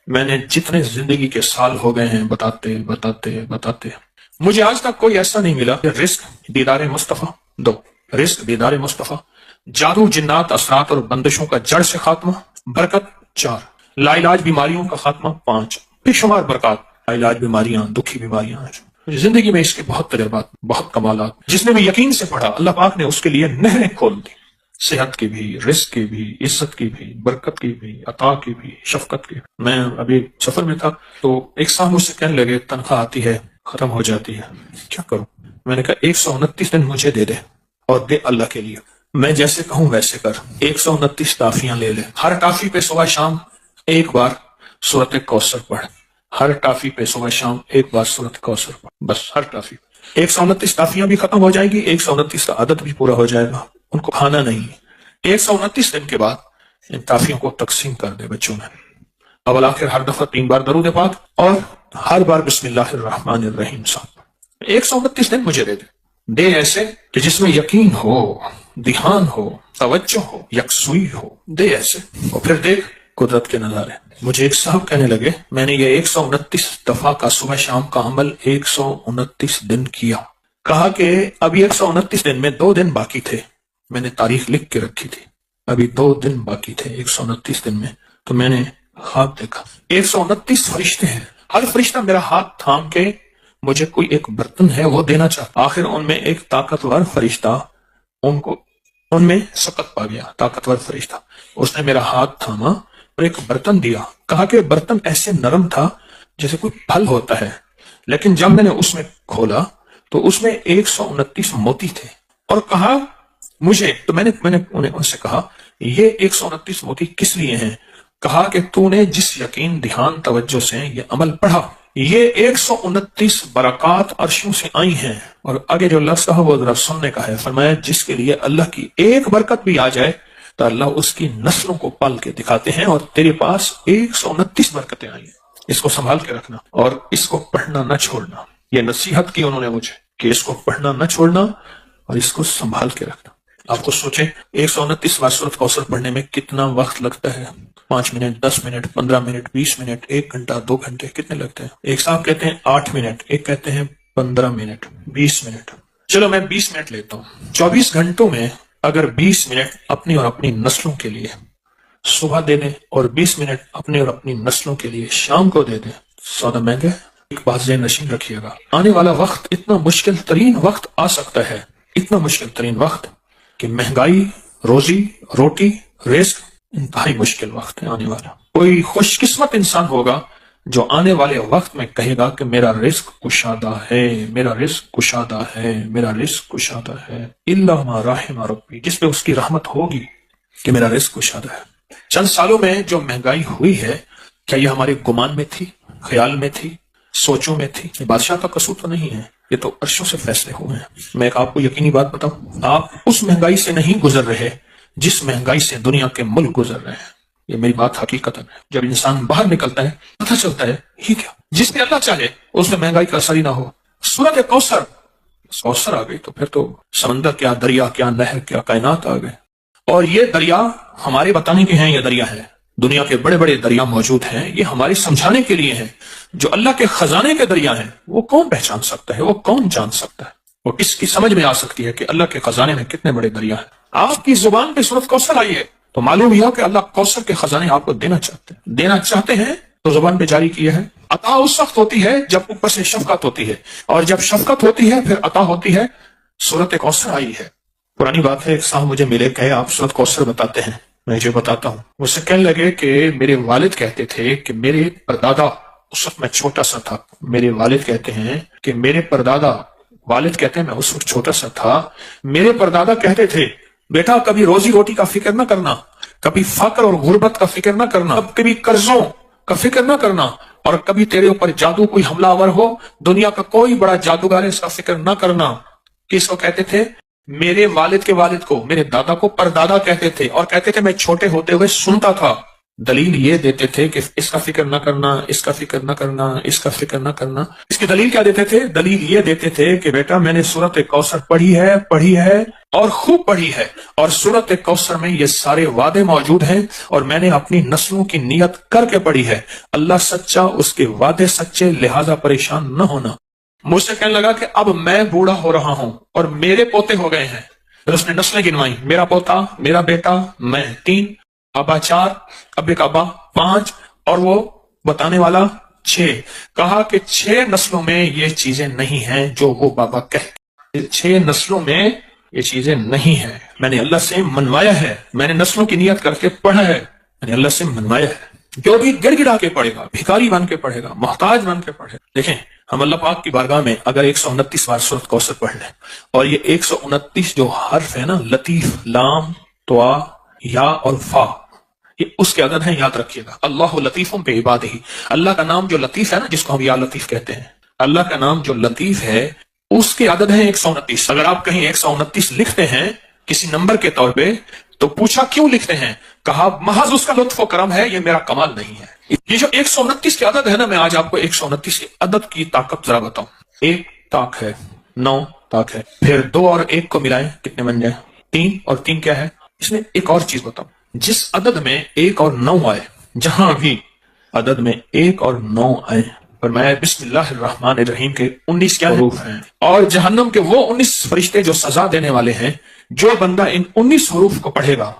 میں نے جتنے زندگی کے سال ہو گئے ہیں بتاتے مجھے آج تک کوئی ایسا نہیں ملا کہ رزق دیدار مصطفیٰ 2، رزق دیدار مصطفیٰ، جادو جنات اثرات اور بندشوں کا جڑ سے خاتمہ، برکت 4، لا علاج بیماریوں کا خاتمہ 5، بے شمار برکات، لا علاج بیماریاں، دکھی بیماریاں ہیں۔ زندگی میں اس کے بہت تجربات، بہت کمالات، جس نے بھی یقین سے پڑھا اللہ پاک نے اس کے لیے نہریں کھول دی، صحت کی بھی، رزق کی بھی، عزت کی بھی، برکت کی بھی، عطا کی بھی، شفقت کی بھی۔ میں ابھی سفر میں تھا تو ایک صاحب مجھ سے کہنے لگے تنخواہ آتی ہے ختم ہو جاتی ہے، کیا کروں؟ میں نے کہا 129 دن مجھے دے دے اور دے اللہ کے لیے، میں جیسے کہوں ویسے کر۔ 129 ٹافیاں لے لے، ہر ٹافی پہ صبح شام ایک بار سورت کوثر پڑھ، ہر ٹافی پہ صبح شام ایک بار سورت کوثر پڑھ، بس ہر ٹافی۔ 129 ٹافیاں بھی ختم ہو جائیں گی، 129 کا عدد بھی پورا ہو جائے گا، ان کو کھانا نہیں۔ 129 دن کے بعد ان ٹافیوں کو تقسیم کر دے بچوں میں، اول آخر ہر دفعہ 3 بار درود پاک اور ہر بار بسم اللہ الرحمن الرحیم صاحب۔ 129 دن مجھے دے ایسے کہ جس میں یقین ہو، دھیان ہو، توجہ ہو، یکسوئی ہو، دے ایسے، اور پھر دیکھ قدرت کے نظارے۔ مجھے ایک صاحب کہنے لگے میں نے یہ 129 دفعہ کا صبح شام کا عمل 129 دن کیا، کہا کہ ابھی 129 دن میں 2 دن باقی تھے، میں نے تاریخ لکھ کے رکھی تھی، ابھی 2 دن باقی تھے 129 دن میں، تو میں نے خواب دیکھا 129 فرشتے ہیں، ہر فرشتہ میرا ہاتھ تھام کے مجھے کوئی ایک برتن ہے وہ دینا چاہتا، آخر ان میں ایک طاقتور فرشتہ ان میں سقط پا گیا، طاقتور فرشتہ، اس نے میرا ہاتھ تھاما اور ایک برتن دیا، کہا کہ برتن ایسے نرم تھا جیسے کوئی پھل ہوتا ہے، لیکن جب میں نے اس میں کھولا تو اس میں 129 موتی تھے، اور کہا مجھے، تو میں نے انہیں ان سے کہا یہ 129 موتی کس لیے ہیں؟ کہا کہ تو نے جس یقین، دھیان، توجہ سے یہ عمل پڑھا، یہ 129 برکات عرشوں سے آئی ہیں، اور آگے جو لفظ کہا وہ ذرا سننے کا ہے، فرمایا جس کے لیے اللہ کی ایک برکت بھی آ جائے تو اللہ اس کی نسلوں کو پال کے دکھاتے ہیں، اور تیرے پاس 129 برکتیں آئی ہیں، اس کو سنبھال کے رکھنا اور اس کو پڑھنا نہ چھوڑنا۔ یہ نصیحت کی انہوں نے مجھے کہ اس کو پڑھنا نہ چھوڑنا اور اس کو سنبھال کے رکھنا۔ آپ کو سوچیں 129 بار سورۃ کوثر پڑھنے میں کتنا وقت لگتا ہے، 5 منٹ، 10 منٹ، 15 منٹ، 20 منٹ، 1 گھنٹہ، 2 گھنٹے، کتنے لگتے ہیں؟ ایک صاحب کہتے ہیں 8 منٹ، ایک کہتے ہیں 15 منٹ، 20 منٹ، چلو میں 20 منٹ لیتا ہوں۔ 24 گھنٹوں میں اگر 20 منٹ اپنی اور اپنی نسلوں کے لیے صبح دے دیں اور 20 منٹ اپنے اور اپنی نسلوں کے لیے شام کو دے دیں، سودا مہنگا ہے؟ ایک بات ذہن نشین رکھیے گا، آنے والا وقت اتنا مشکل ترین وقت آ سکتا ہے، اتنا مشکل ترین وقت کہ مہنگائی، روزی روٹی، رزق، انتہائی مشکل وقت ہے آنے والا۔ کوئی خوش قسمت انسان ہوگا جو آنے والے وقت میں کہے گا کہ میرا رزق کشادہ ہے، میرا رزق کشادہ ہے، میرا رزق کشادہ ہے، الا ما رحم ربی، جس پہ اس کی رحمت ہوگی کہ میرا رزق کشادہ ہے۔ چند سالوں میں جو مہنگائی ہوئی ہے، کیا یہ ہمارے گمان میں تھی، خیال میں تھی، سوچوں میں تھی؟ یہ بادشاہ کا قصور تو نہیں ہے، یہ تو عرشوں سے فیصلے ہوئے ہیں۔ میں ایک آپ کو یقینی بات بتاؤں، آپ اس مہنگائی سے نہیں گزر رہے جس مہنگائی سے دنیا کے ملک گزر رہے ہیں، یہ میری بات حقیقت ہے۔ جب انسان باہر نکلتا ہے پتہ چلتا ہے یہ کیا، جس پہ اللہ چاہے اس میں مہنگائی کا اثر ہی نہ ہو۔ سورۃ کوثر آ گئی تو پھر تو سمندر کیا، دریا کیا، نہر کیا، کائنات آ گئے، اور یہ دریا ہمارے بتانے کے ہیں، یہ دریا ہے، دنیا کے بڑے بڑے دریا موجود ہیں، یہ ہمارے سمجھانے کے لیے ہیں۔ جو اللہ کے خزانے کے دریا ہیں وہ کون پہچان سکتا ہے، وہ کون جان سکتا ہے، وہ کس کی سمجھ میں آ سکتی ہے کہ اللہ کے خزانے میں کتنے بڑے دریا ہیں۔ آپ کی زبان پہ سورۃ کوثر آئی ہے تو معلوم ہوا کہ اللہ کوثر کے خزانے آپ کو دینا چاہتے ہیں تو زبان پہ جاری کیا ہے۔ عطا اس وقت ہوتی ہے جب اوپر سے شفقت ہوتی ہے، اور جب شفقت ہوتی ہے پھر عطا ہوتی ہے۔ سورۃ کوثر آئی ہے، پرانی بات ہے، ایک صاحب مجھے ملے، کہے آپ سورۃ کوثر بتاتے ہیں، میں جو بتاتا ہوں۔ مجھ سے کہنے لگے کہ میرے والد کہتے تھے کہ میرے پردادا، اس وقت میں چھوٹا سا تھا، میرے والد کہتے ہیں کہ میرے پردادا، والد کہتے ہیں میں اس وقت چھوٹا سا تھا، میرے پردادا کہتے تھے بیٹا کبھی روزی روٹی کا فکر نہ کرنا، کبھی فقر اور غربت کا فکر نہ کرنا، کبھی قرضوں کا فکر نہ کرنا، اور کبھی تیرے اوپر جادو کوئی حملہ آور ہو، دنیا کا کوئی بڑا جادوگر ہے، اس کا فکر نہ کرنا۔ کس کو کہتے تھے؟ میرے والد کے والد کو، میرے دادا کو پردادا کہتے تھے، اور کہتے تھے میں چھوٹے ہوتے ہوئے سنتا تھا دلیل یہ دیتے تھے کہ اس کا فکر نہ کرنا، اس کا فکر نہ کرنا، اس کا فکر نہ کرنا۔ اس کی دلیل کیا دیتے تھے؟ دلیل یہ دیتے تھے کہ بیٹا میں نے سورۃ کوثر پڑھی ہے اور خوب پڑھی ہے، اور سورۃ کوثر میں یہ سارے وعدے موجود ہیں، اور میں نے اپنی نسلوں کی نیت کر کے پڑھی ہے۔ اللہ سچا، اس کے وعدے سچے، لہذا پریشان نہ ہونا۔ مجھ سے کہنے لگا کہ اب میں بوڑھا ہو رہا ہوں اور میرے پوتے ہو گئے ہیں۔ پھر اس نے نسلیں گنوائی، میرا پوتا، میرا بیٹا، میں 3، ابا 4، اب ایک ابا 5، اور وہ بتانے والا 6۔ کہا کہ 6 نسلوں میں یہ چیزیں نہیں ہیں جو وہ بابا کہے، 6 نسلوں میں یہ چیزیں نہیں ہیں۔ میں نے اللہ سے منوایا ہے، میں نے نسلوں کی نیت کر کے پڑھا ہے، میں نے اللہ سے منوایا ہے۔ جو بھی گڑ گڑا کے پڑھے گا، بھکاری بن کے پڑھے گا، محتاج بن کے پڑھے گا۔ دیکھیں، ہم اللہ پاک کی بارگاہ میں اگر 129 بار سورۃ کوثر پڑھ لیں، اور یہ 129 جو حرف ہے نا، لطیف، لام، طا، یا اور فا، یہ اس کے عدد ہیں، یاد رکھیے گا۔ اللہ لطیف بعبادہ، اللہ کا نام جو لطیف ہے نا، جس کو ہم یا لطیف کہتے ہیں، اللہ کا نام جو لطیف ہے اس کے عدد ہیں 129۔ اگر آپ کہیں 129 لکھتے ہیں کسی نمبر کے طور پہ تو پوچھا کیوں لکھتے ہیں؟ کہا محض اس کا لطف و کرم ہے، یہ میرا کمال نہیں ہے۔ یہ جو 129 کے عدد ہے نا، میں آج آپ کو 129 کے عدد کی طاقت ذرا بتاؤں۔ 1 طاق ہے، 9 طاق ہے، پھر 2 اور 1 کو ملائیں کتنے بن جائیں؟ 3، اور 3 کیا ہے؟ اس میں ایک اور چیز بتاؤں، جس عدد میں 1 اور 9 آئے، جہاں بھی عدد میں 1 اور 9 آئے، فرمایا بسم اللہ الرحمن الرحیم کے 19 کیا حروف ہیں، اور جہنم کے وہ 19 فرشتے جو سزا دینے والے ہیں۔ جو بندہ ان 19 حروف کو پڑھے گا،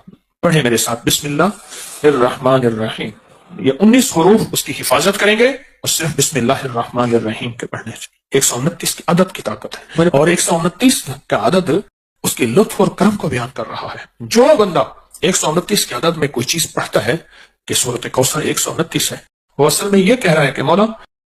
پڑھے میرے ساتھ، بسم اللہ الرحمن الرحیم، یہ 19 حروف اس کی حفاظت کریں گے، اور صرف بسم اللہ الرحمن الرحیم کے پڑھنے سے 129 کی عدد کی طاقت ہے، اور 129 کا عدد اس کے لطف اور کرم کو بیان کر رہا ہے۔ جو بندہ 129 کے عدد میں کوئی چیز پڑھتا ہے کہ سورۃ کوثر 129 ہے، وہ اصل میں یہ کہہ رہا ہے کہ مولا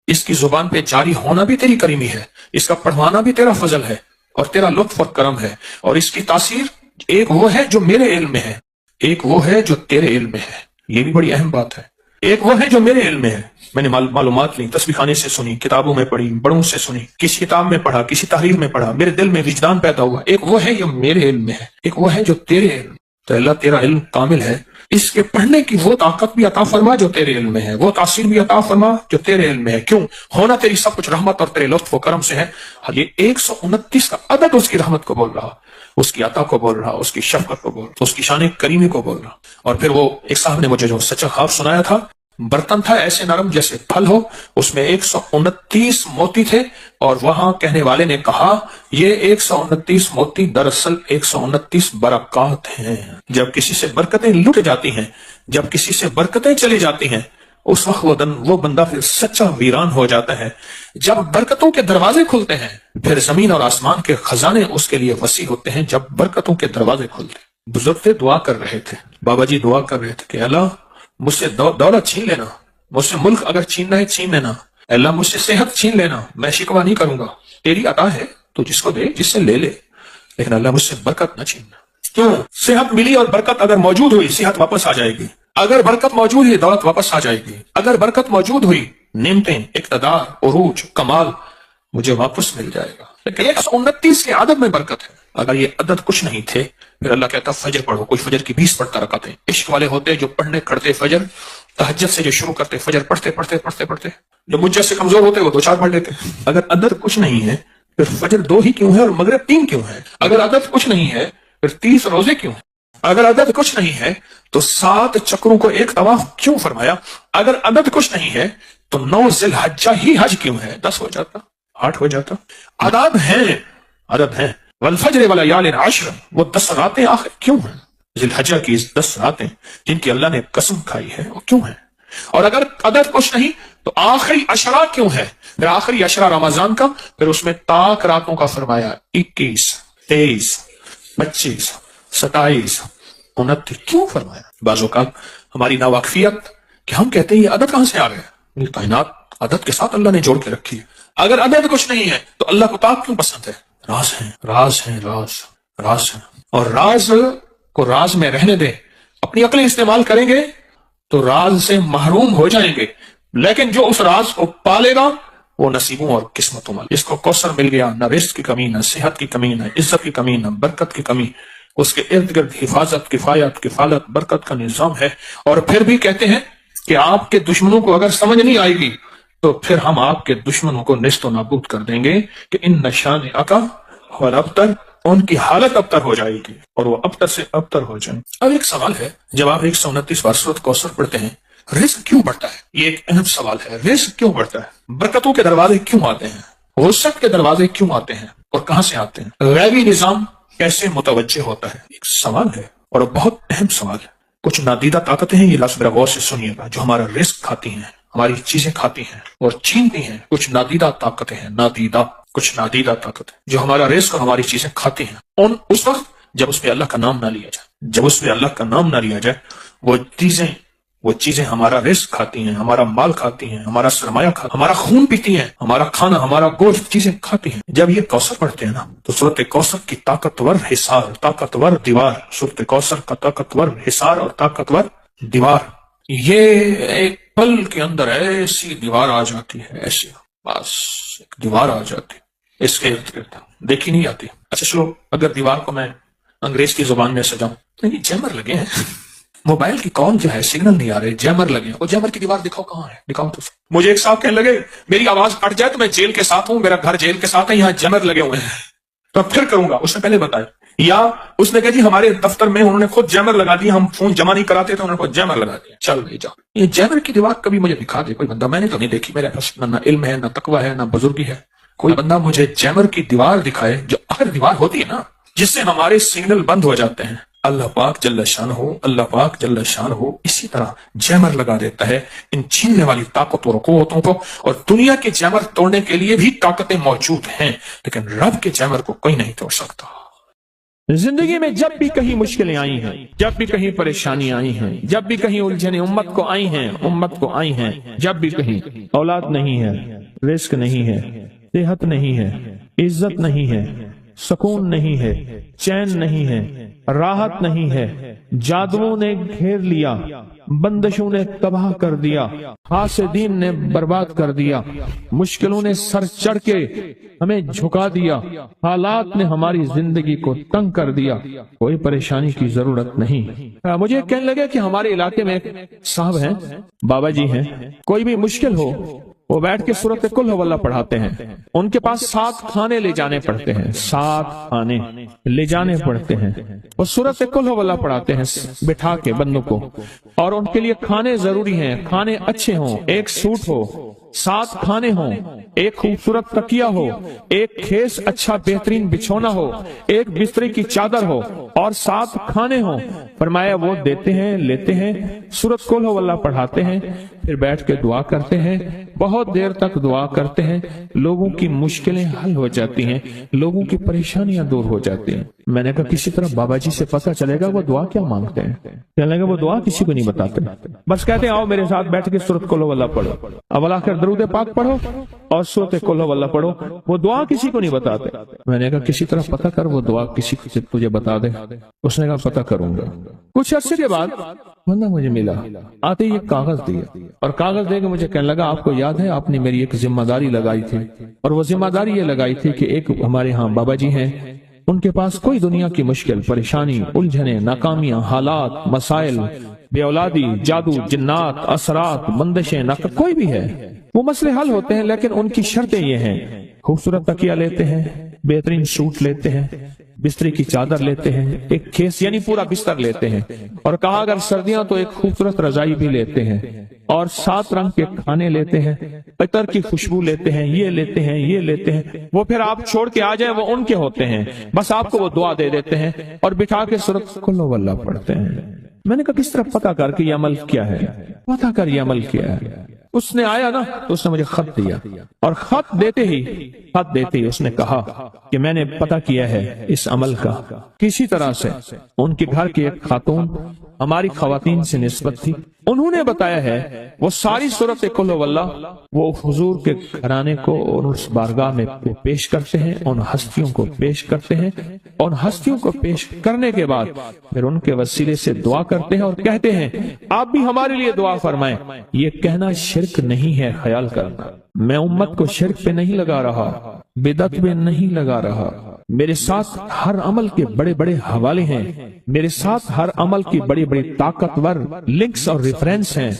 اس کی زبان پہ جاری ہونا بھی تیری کریمی ہے، اس کا پڑھوانا بھی تیرا فضل ہے اور تیرا لطف اور کرم ہے، اور اس کی تاثیر ایک وہ ہے جو میرے علم میں ہے، ایک وہ ہے جو تیرے علم میں ہے۔ یہ بھی بڑی اہم بات ہے۔ ایک وہ ہے جو میرے علم میں ہے، میں نے معلومات لی، تسبیح خانے سے سنی، کتابوں میں پڑھی، بڑوں سے سنی، کسی کتاب میں پڑھا، کسی تحریر میں پڑھا، میرے دل میں وجدان پیدا ہوا۔ ایک وہ ہے جو میرے علم میں ہے، ایک وہ ہے جو تیرے علم۔ تو اللہ تیرا علم کامل ہے، اس کے پڑھنے کی وہ طاقت بھی عطا فرما جو تیرے علم میں ہے، وہ تاثیر بھی عطا فرما جو تیرے علم میں ہے۔ کیوں؟ ہونا تیری سب کچھ رحمت اور تیرے لطف و کرم سے ہے۔ یہ 129 کا عدد اس کی رحمت کو بول رہا، اس کی عطا کو بول رہا، اس کی شفقت کو بول رہا، اس کی شان کریمی کو بول رہا۔ اور پھر وہ ایک صاحب نے مجھے جو سچا خواب سنایا تھا، برتن تھا ایسے نرم جیسے پھل ہو، اس میں 129 موتی تھے، اور وہاں کہنے والے نے کہا یہ 129 موتی دراصل 129 برکات ہیں۔ جب کسی سے برکتیں لٹ جاتی ہیں، جب کسی سے برکتیں چلی جاتی ہیں، اس وقت وہ بندہ پھر سچا ویران ہو جاتا ہے۔ جب برکتوں کے دروازے کھلتے ہیں، پھر زمین اور آسمان کے خزانے اس کے لیے وسیع ہوتے ہیں۔ جب برکتوں کے دروازے کھلتے ہیں، بزرگ دعا کر رہے تھے، بابا جی دعا کر رہے تھے کہ اللہ مجھ سے دولت چھین لینا، مجھ سے ملک اگر چھیننا ہے چھین لینا، اللہ مجھ سے صحت چھین لینا، میں شکوہ نہیں کروں گا، تیری عطا ہے تو جس کو دے، جس سے لے لے، لیکن اللہ مجھ سے برکت نہ چھیننا۔ کیوں؟ صحت ملی اور برکت اگر موجود ہوئی، صحت واپس آ جائے گی۔ اگر برکت موجود ہوئی، دولت واپس آ جائے گی۔ اگر برکت موجود ہوئی، نعمتیں، اقتدار، عروج، کمال مجھے واپس مل جائے گا۔ لیکن 129 کے عدد میں برکت ہے۔ اگر یہ عدد کچھ نہیں تھے، پھر اللہ کہتا فجر پڑھو، کوئی فجر کی 20 پڑھتا رکعتیں۔ عشق والے ہوتے جو پڑھنے کھڑتے فجر، تہجد سے جو شروع کرتے فجر پڑھتے پڑھتے پڑھتے پڑھتے، جو مجھ جیسے کمزور ہوتے وہ 2-4 پڑھ لیتے۔ اگر عدد کچھ نہیں ہے پھر فجر 2 ہی کیوں ہے اور مغرب 3 کیوں ہے؟ اگر عدد کچھ نہیں ہے پھر 30 روزے کیوں ہیں؟ اگر عدد کچھ نہیں ہے تو 7 چکروں کو ایک طواف کیوں فرمایا؟ اگر عدد کچھ نہیں ہے تو 9 ذی الحجہ ہی حج کیوں ہے؟ 10 ہو جاتا، 8 ہو جاتا۔ عدد ہیں والفجر ولیال عشر، وہ 10 راتیں آخر کیوں ہیں؟ ذی الحجہ کی 10 راتیں جن کی اللہ نے قسم کھائی ہے وہ کیوں ہیں؟ اور اگر عدد کچھ نہیں تو آخری عشرہ کیوں ہے؟ پھر آخری عشرہ رمضان کا، پھر اس میں طاق راتوں کا فرمایا، 21، 23، 25، 27، 29 کیوں فرمایا؟ بعض اوقات ہماری ناواقفیت کہ ہم کہتے ہیں یہ عدد کہاں سے آ گیا؟ یہ کائنات عدد کے ساتھ اللہ نے جوڑ کے رکھی ہے۔ اگر عدد کچھ نہیں ہے تو اللہ کو طاق کیوں پسند ہے؟ راز ہیں، راز ہیں، راز ہیں، اور راز کو راز میں رہنے دیں۔ اپنی عقلیں استعمال کریں گے تو راز سے محروم ہو جائیں گے، لیکن جو اس راز کو پالے گا وہ نصیبوں اور قسمتوں میں، جس کو کوثر مل گیا، نہ رزق کی کمی، نہ صحت کی کمی، نہ عزت کی کمی، نہ برکت کی کمی، اس کے ارد گرد حفاظت، کفایت، کفالت، برکت کا نظام ہے، اور پھر بھی کہتے ہیں کہ آپ کے دشمنوں کو اگر سمجھ نہیں آئے گی تو پھر ہم آپ کے دشمنوں کو نیست و نابود کر دیں گے کہ ان نشان اکا اور ابتر، ان کی حالت ابتر ہو جائے گی اور وہ ابتر سے ابتر ہو جائیں۔ اب ایک سوال ہے، جب آپ 129 بار سورۃ کوثر پڑھتے ہیں، رزق کیوں بڑھتا ہے؟ یہ ایک اہم سوال ہے، رزق کیوں بڑھتا ہے؟ برکتوں کے دروازے کیوں آتے ہیں؟ وسعت کے دروازے کیوں آتے ہیں اور کہاں سے آتے ہیں؟ غیبی نظام کیسے متوجہ ہوتا ہے؟ ایک سوال ہے اور بہت اہم سوال ہے۔ کچھ نادیدہ طاقتیں ہیں، یہ لفظ میرا غور سے سنیے گا، جو ہمارا رزق کھاتی ہیں، ہماری چیزیں کھاتی ہیں اور چھینتی ہیں۔ کچھ نادیدہ طاقتیں ہیں، کچھ نادیدہ طاقتیں جو ہمارا رزق اور ہماری چیزیں کھاتی ہیں، ان اس وقت جب اس پہ اللہ کا نام نہ لیا جائے، جب اس پہ اللہ کا نام نہ لیا جائے، وہ چیزیں ہمارا رزق کھاتی ہیں، ہمارا مال کھاتی ہیں، ہمارا سرمایہ کھاتی ہیں، ہمارا خون پیتی ہیں، ہمارا کھانا، ہمارا گوشت چیزیں کھاتی ہیں۔ جب یہ کوثر پڑھتے ہیں نا تو سورۃ کوثر کی طاقتور حصار، طاقتور دیوار، سورۃ کوثر کا طاقتور حصار اور طاقتور دیوار، یہ ایک پل کے اندر ایسی دیوار آ جاتی ہے، ایسی بس ایک دیوار آ جاتی ہے، اس کے ارد گرد دیکھی نہیں آتی۔ اچھا چلو، اگر دیوار کو میں انگریز کی زبان میں سجاؤں، نہیں جیمر لگے ہیں، موبائل کی کال جو ہے سگنل نہیں آ رہے، جیمر لگے، اور جیمر کی دیوار دکھاؤ کہاں ہے، دکھاؤ تو۔ مجھے ایک صاحب کہنے لگے میری آواز کٹ جائے تو میں جیل کے ساتھ ہوں، میرا گھر جیل کے ساتھ ہے، یہاں جیمر لگے ہوئے ہیں، تو پھر کروں گا۔ اس نے پہلے بتایا، یا اس نے کہا جی ہمارے دفتر میں انہوں نے خود جیمر لگا دیا، ہم فون جمع نہیں کراتے تو انہوں نے خود جیمر لگا دیا۔ چل بھائی جاؤ، یہ جیمر کی دیوار کبھی مجھے دکھا دے کوئی بندہ، میں نے تو نہیں دیکھی، میرے پاس نہ علم ہے، نہ تقوی ہے، نہ بزرگی ہے، کوئی بندہ مجھے جیمر کی دیوار دکھائے، جو آخر دیوار ہوتی ہے نا جس سے ہمارے سگنل بند ہو جاتے ہیں۔ اللہ پاک جل شان ہو، اللہ پاک جل شان ہو اسی طرح جیمر لگا دیتا ہے ان چھیننے والی طاقتوں اور قوتوں کو، اور دنیا کے جیمر توڑنے کے لیے بھی طاقتیں موجود ہیں، لیکن رب کے جیمر کو کوئی نہیں توڑ سکتا۔ زندگی میں جب بھی کہیں مشکلیں آئی ہیں، جب بھی کہیں پریشانی آئی ہیں، جب بھی کہیں الجھنیں امت کو آئی ہیں، جب بھی کہیں اولاد نہیں ہے، رزق نہیں ہے، صحت نہیں ہے، عزت نہیں ہے، سکون نہیں ہے، چین نہیں ہے، راحت نہیں ہے، جادوؤں نے گھیر لیا، بندشوں نے تباہ کر دیا، حاسدین نے برباد کر دیا، مشکلوں نے سر چڑھ کے ہمیں جھکا دیا، حالات نے ہماری زندگی کو تنگ کر دیا، کوئی پریشانی کی ضرورت نہیں۔ مجھے کہنے لگے کہ ہمارے علاقے میں ایک صاحب ہیں، بابا جی ہیں، کوئی بھی مشکل ہو وہ بیٹھ کے سورۃ قل ہو اللہ پڑھاتے ہیں، ان کے پاس 7 کھانے لے جانے پڑتے ہیں، 7 کھانے لے جانے پڑتے ہیں، وہ سورۃ قل ہو اللہ پڑھاتے ہیں بٹھا کے بندوں کو، اور ان کے لیے کھانے ضروری ہیں، کھانے اچھے ہوں، ایک سوٹ ہو، 7 کھانے ہوں، ایک خوبصورت تکیہ ہو، ایک کھیس اچھا بہترین بچھونا ہو، ایک بستر کی چادر ہو، اور 7 کھانے ہوں۔ فرمایا وہ دیتے ہیں، لیتے ہیں، سورۃ قل ہو اللہ پڑھاتے ہیں، پھر بیٹھ کے دعا کرتے ہیں، بہت دیر تک دعا کرتے ہیں، لوگوں کی مشکلیں حل ہو جاتی ہیں، لوگوں کی پریشانیاں دور ہو جاتی ہیں۔ میں نے کہا کسی طرح بابا جی سے پتہ چلے گا وہ دعا کیا مانگتے ہیں؟ کہنے لگا وہ دعا کسی کو نہیں بتاتے، بس کہتے ہیں آؤ میرے ساتھ بیٹھ کے سورۃ قل ہو اللہ پڑھو، اول آخر درود پاک پڑھو اور سورۃ قل ہو اللہ پڑھو، وہ دعا کسی کو نہیں بتاتے۔ میں نے کہا کسی طرح پتہ کر وہ دعا کسی کو تجھے بتا دے۔ اس نے کہا پتہ کروں گا۔ کچھ عرصے کے بعد بندہ مجھے ملا، آتے ہی ایک کاغذ دیا، اور کاغذ دے کے مجھے کہنے لگا آپ کو یاد ہے آپ نے میری ایک ذمہ داری لگائی تھی، اور وہ ذمہ داری یہ لگائی تھی کہ ایک ہمارے ہاں بابا جی ہیں، ان کے پاس کوئی دنیا کی مشکل، پریشانی، الجھنیں، ناکامیاں، حالات، مسائل، بے اولادی، جادو، جنات، اثرات، بندشیں، کوئی بھی ہے، وہ مسئلے حل ہوتے ہیں، لیکن ان کی شرطیں یہ ہیں، خوبصورت تکیہ لیتے ہیں، بہترین سوٹ لیتے ہیں، بستری کی چادر لیتے ہیں، ایک کھیس یعنی پورا بستر لیتے ہیں، اور کہا اگر سردیاں تو ایک خوبصورت رضائی بھی لیتے ہیں، اور 7 رنگ کے کھانے لیتے ہیں، عطر کی خوشبو لیتے ہیں، یہ لیتے ہیں، یہ لیتے ہیں، وہ پھر آپ چھوڑ کے آ جائیں وہ ان کے ہوتے ہیں، بس آپ کو وہ دعا دے دیتے ہیں اور بٹھا کے سورۃ قل ہو اللہ پڑھتے ہیں۔ میں نے کہا کس طرح پتہ کر کے یہ عمل کیا ہے؟ پتہ کر یہ عمل کیا ہے؟ اس نے آیا نا تو اس نے مجھے خط دیا، اور خط دیتے ہی اس نے کہا کہ میں نے پتہ کیا ہے اس عمل کا، کسی طرح سے ان کے گھر کی ایک خاتون ہماری خواتین سے نسبت تھی، انہوں نے بتایا ہے وہ ساری سورۃ قل ہو اللہ وہ حضور کے گھرانے کو اور اس بارگاہ میں پیش کرتے ہیں، ان ہستیوں کو پیش کرتے ہیں، اور ہستیوں کو پیش کرنے کے بعد پھر ان کے وسیلے سے دعا کرتے ہیں اور کہتے ہیں آپ بھی ہمارے لیے دعا فرمائیں۔ یہ کہنا شرک نہیں ہے، خیال کرنا، میں امت کو شرک پہ نہیں لگا رہا، بدعت پہ نہیں لگا رہا، میرے ساتھ ہر عمل کے بڑے بڑے حوالے ہیں، میرے ساتھ ہر عمل کی بڑی بڑی طاقتور لنکس اور ریفرنس ہیں،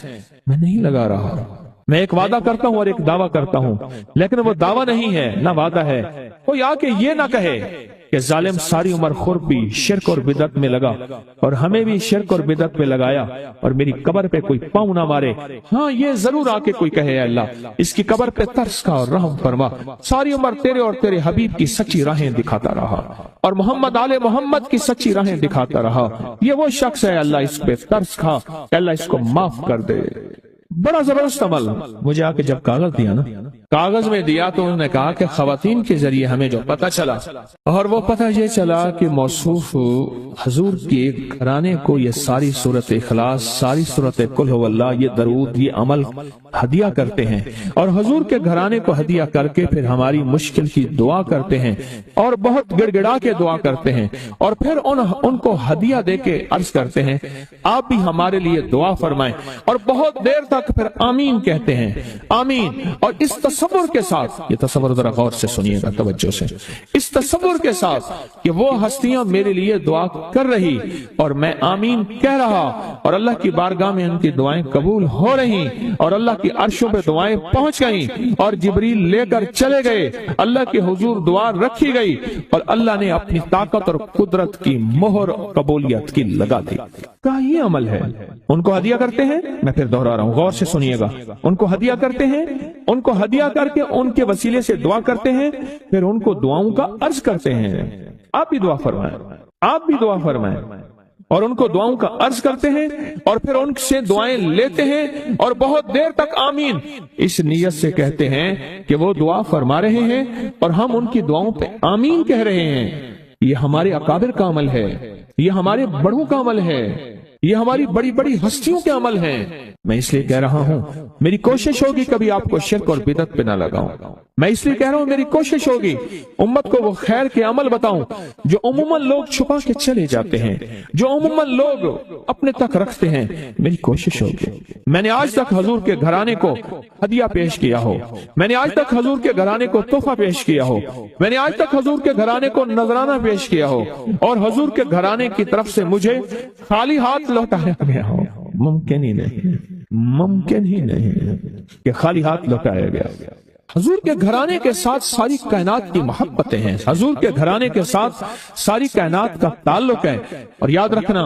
میں نہیں لگا رہا۔ میں ایک وعدہ کرتا ہوں اور ایک دعویٰ کرتا ہوں، لیکن وہ دعویٰ نہیں ہے نہ وعدہ ہے۔ کوئی آ کے یہ نہ کہے کہ ظالم ساری عمر خربی شرک اور بدعت میں لگا اور ہمیں بھی شرک اور بدعت میں لگایا اور میری قبر پہ کوئی پاؤں نہ مارے۔ ہاں یہ ضرور آ کے کوئی کہے، اے اللہ اس کی قبر پہ ترس کھا اور رحم فرما، ساری عمر تیرے اور تیرے حبیب کی سچی راہیں دکھاتا رہا اور محمد آل محمد کی سچی راہیں دکھاتا رہا۔ یہ وہ شخص ہے، اللہ اس پہ ترس کھا، اللہ اس کو معاف کر دے۔ بڑا زبردست عمل مجھے آ کے جب کاغذ دیا نا، کاغذ میں دیا تو انہوں نے کہا کہ خواتین کے ذریعے ہمیں جو پتہ چلا، اور وہ پتہ یہ چلا کہ موصوف حضور کے گھرانے کو یہ ساری سورت اخلاص، ساری سورت قل هو اللہ، یہ درود، یہ عمل ہدیہ کرتے ہیں اور حضور کے گھرانے کو ہدیہ کر کے پھر ہماری مشکل کی دعا کرتے ہیں اور بہت گڑ گڑا کے دعا کرتے ہیں اور پھر ان کو ہدیہ دے کے عرض کرتے ہیں آپ بھی ہمارے لیے دعا فرمائیں، اور بہت دیر تک پھر آمین کہتے ہیں، آمین۔ اور اس تصور کے ساتھ، یہ تصور ذرا غور سے سنیے گا توجہ سے، اس تصور کے ساتھ کہ وہ ہستیاں میرے لیے دعا کر رہی اور میں آمین کہہ رہا اور اللہ کی بارگاہ میں ان کی دعائیں قبول ہو رہی اور اللہ کی عرشوں پہ دعائیں پہنچ گئیں اور جبریل لے کر چلے گئے، اللہ کے حضور دعا رکھی گئی اور اللہ نے اپنی طاقت اور قدرت کی مہر قبولیت کی لگا دی۔ کہا یہ عمل ہے۔ ان کو ہدیہ کرتے ہیں، میں پھر دوہرا رہا ہوں، غور سے سنیے گا، ان کو ہدیہ کرتے ہیں، ان کو ہدیہ کر کے ان کے وسیلے سے دعا کرتے ہیں، پھر ان کو دعاؤں کا عرض کرتے ہیں آپ بھی دعا فرمائیں، آپ بھی دعا فرمائیں، اور ان کو دعاؤں کا عرض کرتے ہیں اور پھر ان سے دعائیں لیتے ہیں اور بہت دیر تک آمین اس نیت سے کہتے ہیں کہ وہ دعا فرما رہے ہیں اور ہم ان کی دعاؤں پہ آمین کہہ رہے ہیں۔ یہ ہمارے اکابر کا عمل ہے، یہ ہمارے بڑوں کا عمل ہے، یہ ہماری بڑی بڑی ہستیوں کے عمل ہیں۔ میں اس لیے کہہ رہا ہوں میری کوشش ہوگی کبھی آپ کو شرک اور بدعت پہ نہ لگاؤں، میں اس لیے کہہ رہا ہوں میری کوشش ہوگی امت کو وہ خیر کے عمل بتاؤں جو عموماً لوگ چھپا کے چلے جاتے ہیں، جو عموماً لوگ اپنے تک رکھتے ہیں۔ میری کوشش ہوگی میں نے آج تک حضور کے گھرانے کو ہدیہ پیش کیا ہو، میں نے آج تک حضور کے گھرانے کو تحفہ پیش کیا ہو، میں نے آج تک حضور کے گھرانے کو نذرانہ پیش کیا ہو اور حضور کے گھرانے کی طرف سے مجھے خالی ہاتھ لوٹایا گیا ہو۔ ممکن ہی نہیں، ممکن ہی نہیں کہ خالی ہاتھ لوٹایا گیا۔ حضور کے گھرانے کے ساتھ ساری کائنات کی محبتیں ہیں، حضور کے گھرانے کے ساتھ ساری کائنات کا تعلق ہے، اور یاد رکھنا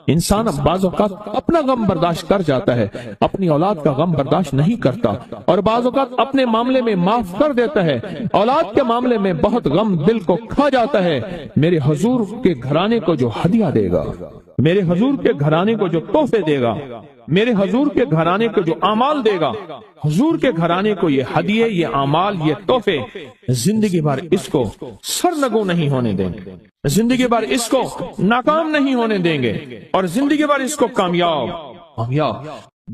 انسان بعض اوقات اپنا غم برداشت کر جاتا ہے، اپنی اولاد کا غم برداشت نہیں کرتا، اور بعض اوقات اپنے معاملے میں معاف کر دیتا ہے، اولاد کے معاملے میں بہت غم دل کو کھا جاتا ہے۔ میرے حضور کے گھرانے کو جو ہدیہ دے گا، میرے حضور کے گھرانے کو جو تحفے دے گا، میرے حضور کے گھرانے کو جو اعمال دے گا، حضور کے گھرانے کو یہ ہدیے، یہ اعمال، یہ تحفے زندگی بھر اس کو سرنگو نہیں ہونے دیں گے، زندگی بھر اس کو ناکام نہیں ہونے دیں گے، اور زندگی بھر اس کو کامیاب۔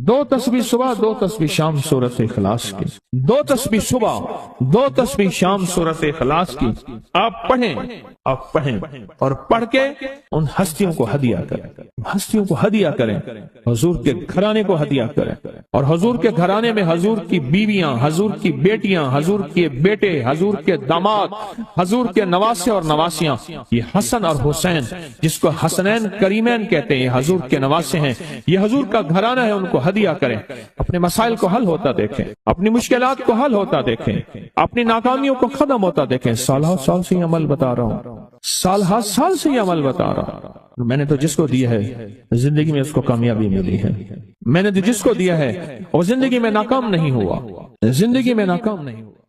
2 تسبیح صبح 2 تسبیح شام سورت اخلاص کی، 2 تسبیح صبح 2 تسبیح شام سورت اخلاص کی آپ پڑھیں اور پڑھ کے ان ہستیوں کو ہدیہ کریں، ہستیوں کو ہدیہ کریں، حضور کے گھرانے کو ہدیہ کریں، اور حضور کے گھرانے میں حضور کی بیویاں، حضور کی بیٹیاں، حضور کے بیٹے، حضور کے داماد، حضور کے نواسے اور نواسیاں، یہ حسن اور حسین جس کو حسنین کریمین کہتے ہیں، یہ حضور کے نواسے ہیں، یہ حضور کا گھرانہ ہے، ان کو ہدیہ کریں، اپنے مسائل کو حل ہوتا دیکھیں، اپنی مشکلات کو حل ہوتا دیکھیں، اپنی ناکامیوں کو ختم ہوتا دیکھیں۔ سال سے یہ عمل بتا رہا ہوں، سال سے یہ عمل بتا رہا ہوں۔ میں نے تو جس کو دیا ہے زندگی میں اس کو کامیابی ملی ہے، میں نے جس کو دیا ہے وہ زندگی میں ناکام نہیں ہوا، زندگی میں ناکام نہیں ہوا۔